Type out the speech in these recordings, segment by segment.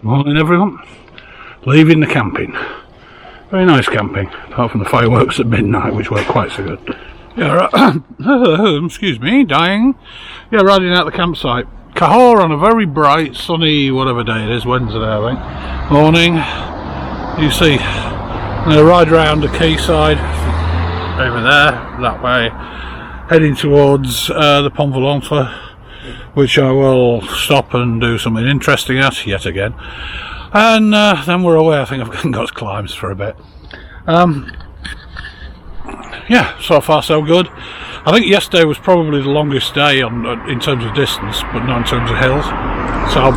Morning everyone. Leaving the camping. Very nice camping, apart from the fireworks at midnight, which weren't quite so good. Yeah, right. Excuse me, dying. Yeah, riding out the campsite. Cahors on a very bright, sunny, whatever day it is, Wednesday I think, morning. You see, I'm going to ride around the quayside, over there, that way, heading towards the Pont Volant, which I will stop and do something interesting at, yet again. And then we're away. I think I've got climbs for a bit. Yeah, so far so good. I think yesterday was probably the longest day in terms of distance, but not in terms of hills. So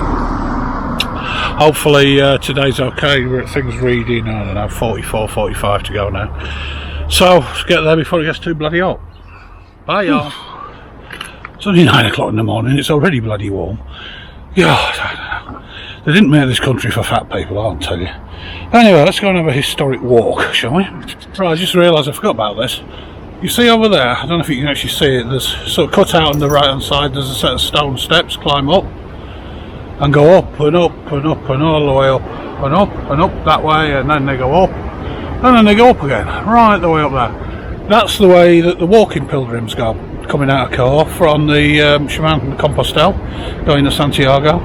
hopefully today's okay. Things reading, I don't know, 44, 45 to go now. So let's get there before it gets too bloody hot. Bye y'all. It's only 9 o'clock in the morning, it's already bloody warm. Yeah, they didn't make this country for fat people, I'll tell you. Anyway, let's go and have a historic walk, shall we? Right, I just realised I forgot about this. You see over there, I don't know if you can actually see it, there's sort of cut out on the right hand side, there's a set of stone steps, climb up, and go up and up and up and all the way up, and up and up that way, and then they go up, and then they go up again, right the way up there. That's the way that the walking pilgrims go, coming out of Cahors from the Chemin de Compostelle, going to Santiago.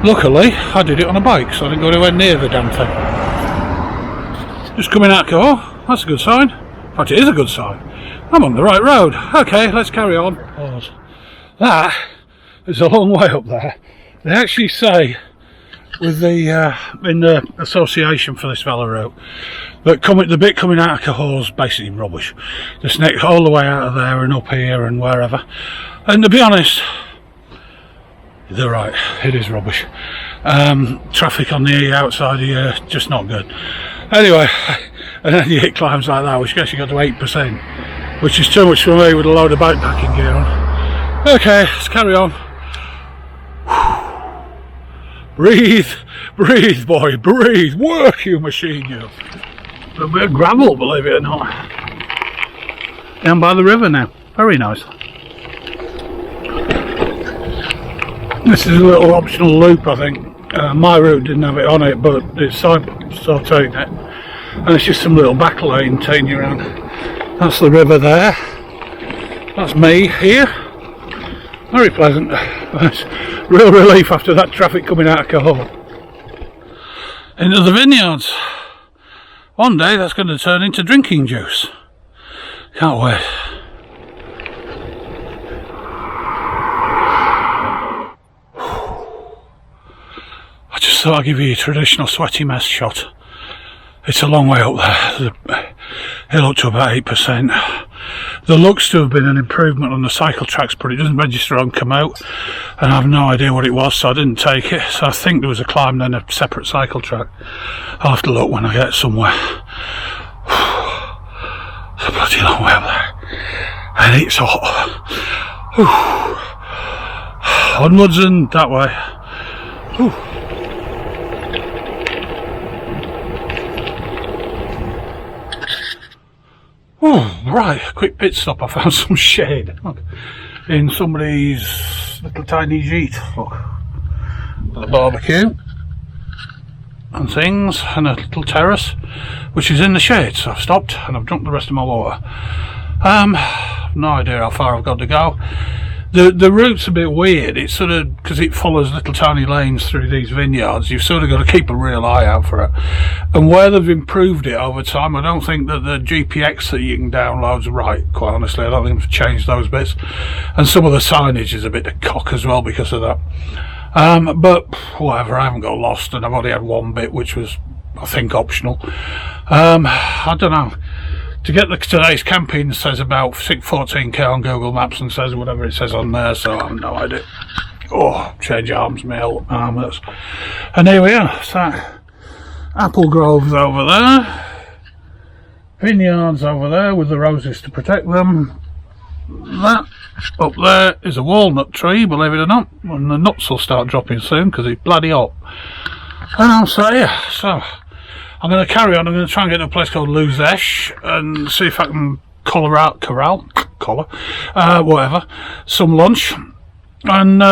Luckily, I did it on a bike, so I didn't go anywhere near the damn thing. Just coming out of Cahors, that's a good sign. In fact, it is a good sign. I'm on the right road. Okay, let's carry on. Pause. That is a long way up there. They actually say, with the in the association for this fella route, that the bit coming out of Cahors is basically rubbish. Just next all the way out of there and up here and wherever. And to be honest, they're right, it is rubbish. Traffic on the outside here, just not good. Anyway, and then you hit climbs like that, which gets you got to 8%, which is too much for me with a load of backpacking gear on. Okay, let's carry on. Breathe, breathe boy, breathe, work you machine you. A little bit of gravel, believe it or not. Down by the river now, very nice. This is a little optional loop, I think. My route didn't have it on it, but it's so taking it. And it's just some little back lane taking you around. That's the river there. That's me here. Very pleasant. Real relief after that traffic coming out of Cahors. Into the vineyards. One day that's going to turn into drinking juice. Can't wait. I just thought I'd give you a traditional sweaty mess shot. It's a long way up there. Hill up to about 8%. There looks to have been an improvement on the cycle tracks, but it doesn't register on come out, and I have no idea what it was, so I didn't take it. So I think there was a climb, then a separate cycle track. I'll have to look when I get somewhere. It's a bloody long way up there, and it's hot. Onwards and that way. Oh, right, quick pit stop. I found some shade. Look, in somebody's little tiny jeep. Look, the barbecue and things, and a little terrace, which is in the shade. So I've stopped and I've drunk the rest of my water. No idea how far I've got to go. The route's a bit weird. It's sort of, because it follows little tiny lanes through these vineyards, you've sort of got to keep a real eye out for it. And where they've improved it over time, I don't think that the GPX that you can download's right, quite honestly. I don't think they've changed those bits. And some of the signage is a bit of cock as well because of that. But whatever, I haven't got lost, and I've only had one bit which was, I think, optional. I don't know. To get today's camping says about 14k on Google Maps and says whatever it says on there, so I have no idea. Oh, change arms, male armlets. And here we are. So, apple groves over there, vineyards over there with the roses to protect them. That up there is a walnut tree, believe it or not, and the nuts will start dropping soon because it's bloody hot. And I'll say, yeah, so I'm going to carry on. I'm going to try and get to a place called Luzesh and see if I can whatever, some lunch, and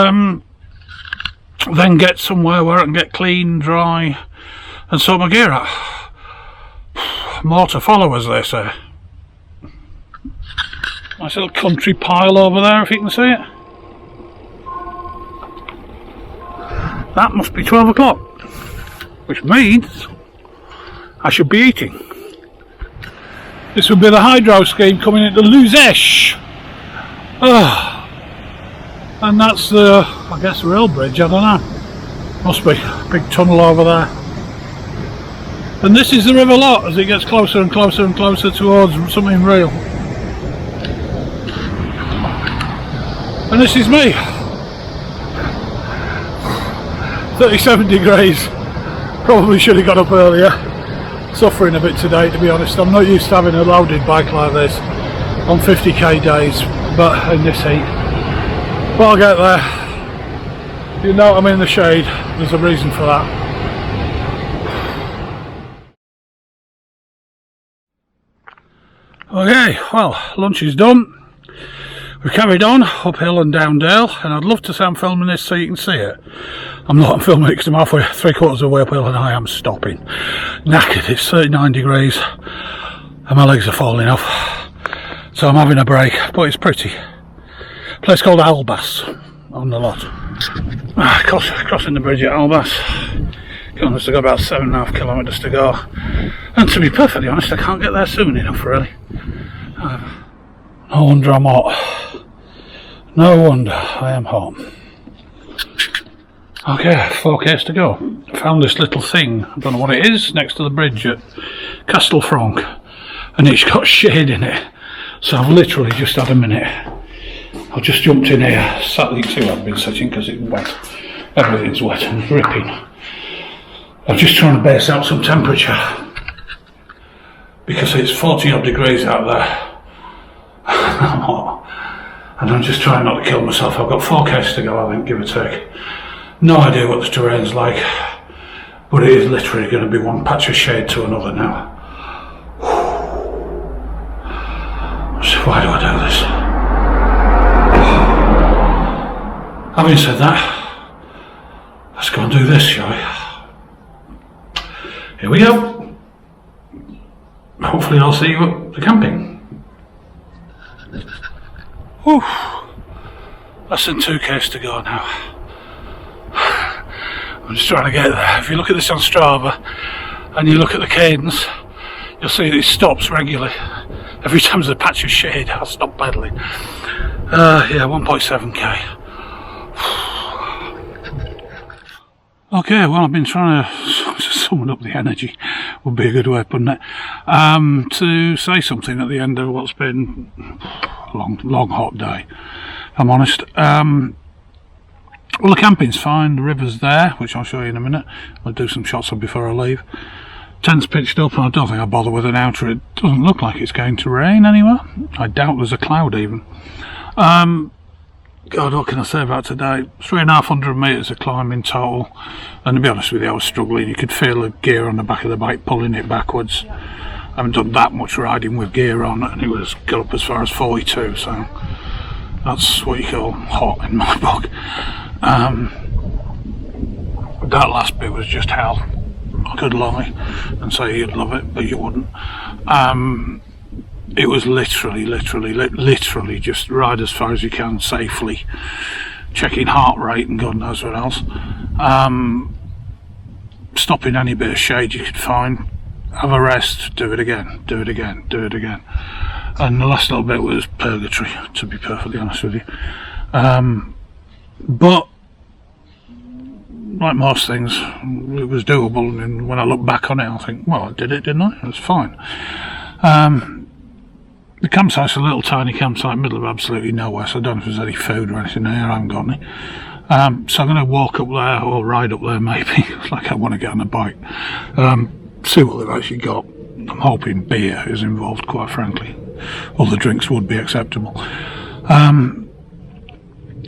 then get somewhere where I can get clean, dry, and sort my gear out. More to follow, as they say. Nice little country pile over there, if you can see it. That must be 12 o'clock, which means I should be eating. This would be the hydro scheme coming into Luzesh. And that's the, I guess, rail bridge, I don't know. Must be a big tunnel over there. And this is the River Lot as it gets closer and closer and closer towards something real. And this is me. 37 degrees. Probably should have got up earlier. Suffering a bit today, to be honest. I'm not used to having a loaded bike like this on 50k days, but in this heat. But I'll get there. You know I'm in the shade. There's a reason for that. Okay, well, lunch is done. We carried on uphill and down dale, and I'd love to say I'm filming this so you can see it. I'm not, I'm filming it because I'm halfway, 3/4 of the way uphill, and I am stopping. Knackered, it's 39 degrees, and my legs are falling off. So I'm having a break, but it's pretty. A place called Albas on the Lot. Crossing the bridge at Albas. I've got about 7.5 kilometres to go. And to be perfectly honest, I can't get there soon enough, really. No wonder I'm hot. No wonder I am hot. Okay, 4 k's to go. I found this little thing, I don't know what it is, next to the bridge at Castelfranc, and it's got shade in it. So I've literally just had a minute. I've just jumped in here, sat, you can see where I've been sitting because it's wet. Everything's wet and dripping. I'm just trying to base out some temperature because it's 40 odd degrees out there. I'm hot, and I'm just trying not to kill myself. I've got 4 k's to go, I think, give or take. No idea what the terrain's like, but it is literally going to be one patch of shade to another now. So why do I do this? Having said that, let's go and do this, shall we? Here we go. Hopefully I'll see you at the camping. Whew. Less than 2 k's to go now. I'm just trying to get there. If you look at this on Strava and you look at the cadence, you'll see that it stops regularly. Every time there's a patch of shade, I'll stop pedaling. Yeah, 1.7k. Okay, well, I've been trying to summon up the energy, would be a good way of putting it, to say something at the end of what's been a long hot day, if I'm honest. Well, the camping's fine, the river's there, which I'll show you in a minute. I'll do some shots of before I leave. Tent's pitched up, and I don't think I'll bother with an outer. It doesn't look like it's going to rain anywhere. I doubt there's a cloud even. God, what can I say about today? 350 metres of climbing total, and to be honest with you, I was struggling. You could feel the gear on the back of the bike pulling it backwards. I haven't done that much riding with gear on, and it was got up as far as 42, so that's what you call hot in my book. That last bit was just hell. I could lie and say you'd love it, but you wouldn't. It was literally just ride as far as you can safely, checking heart rate and God knows what else. Stopping any bit of shade you could find, have a rest, do it again, do it again, do it again. And the last little bit was purgatory, to be perfectly honest with you. But like most things, it was doable, and when I look back on it, I think, well, I did it, didn't I? It was fine. The campsite's a little tiny campsite, middle of absolutely nowhere, so I don't know if there's any food or anything there. I haven't got any. So I'm going to walk up there, or ride up there maybe, like I want to get on a bike. See what they've actually got. I'm hoping beer is involved, quite frankly. Other drinks would be acceptable.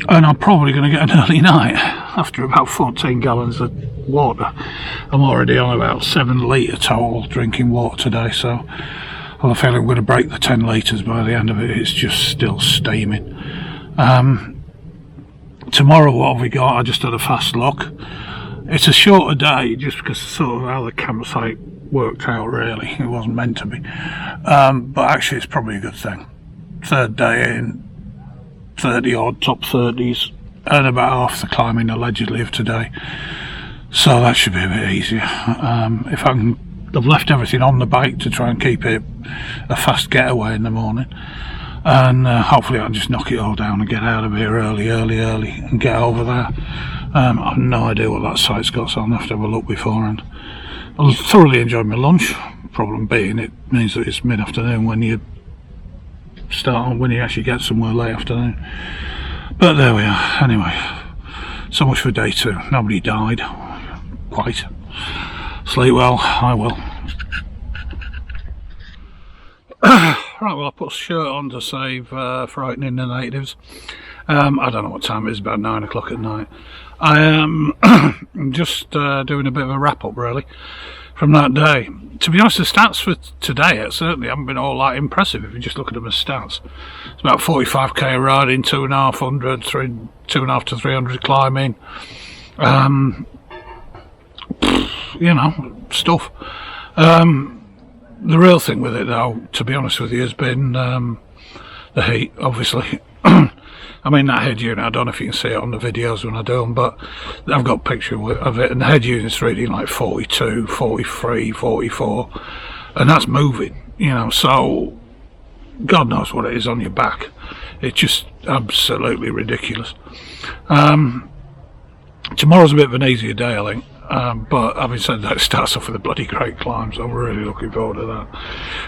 And I'm probably going to get an early night after about 14 gallons of water. I'm already on about 7 litre total drinking water today, so I feel I'm going to break the 10 litres by the end of it. It's just still steaming. To tomorrow, what have we got? I just had a fast look. It's a shorter day just because sort of how the campsite worked out, really. It wasn't meant to be. But actually it's probably a good thing. Third day in, 30 odd, top 30s, and about half the climbing allegedly of today. So that should be a bit easier. If I can, I've left everything on the bike to try and keep it a fast getaway in the morning. And hopefully I can just knock it all down and get out of here early and get over there. I have no idea what that site's got, so I'll have to have a look beforehand. I thoroughly enjoyed my lunch. Problem being, it means that it's mid-afternoon when you actually get somewhere late afternoon. But there we are. Anyway, so much for day 2. Nobody died. Quite. Sleep well. I will. Right, well, I put a shirt on to save frightening the natives. I don't know what time it is, about 9 o'clock at night. I am just doing a bit of a wrap up, really, from that day. To be honest, the stats for today certainly haven't been all that impressive if you just look at them as stats. It's about 45k riding, 2,500, 2.5 to 300 climbing. You know, stuff. The real thing with it, though, to be honest with you, has been the heat, obviously. I mean, that head unit, I don't know if you can see it on the videos when I do them, but I've got a picture of it, and the head unit's reading like 42, 43, 44, and that's moving, you know, so God knows what it is on your back. It's just absolutely ridiculous. Tomorrow's a bit of an easier day, I think. But having said that, it starts off with a bloody great climb, so I'm really looking forward to that.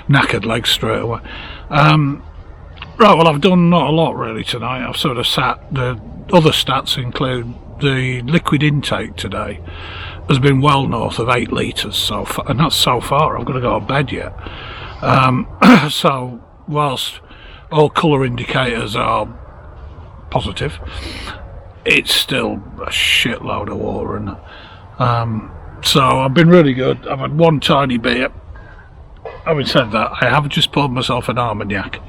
Knackered legs straight away. Right, well, I've done not a lot really tonight. I've sort of sat. The other stats include the liquid intake today has been well north of 8 litres so far, and that's so far. I've got to go to bed yet. So whilst all colour indicators are positive, it's still a shitload of water, and so I've been really good. I've had one tiny beer. Having said that, I have just poured myself an Armagnac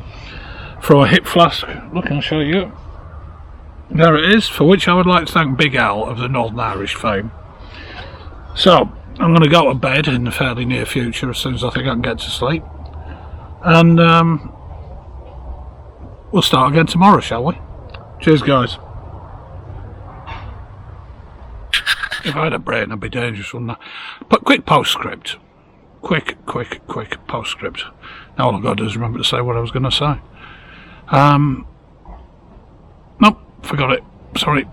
from a hip flask. Look, I'll show you. There it is, for which I would like to thank Big Al of the Northern Irish fame. So, I'm going to go to bed in the fairly near future as soon as I think I can get to sleep. And we'll start again tomorrow, shall we? Cheers, guys. If I had a brain, I'd be dangerous, wouldn't I? But quick postscript. Quick postscript. Now all I've got to do is remember to say what I was going to say. Nope, forgot it. Sorry.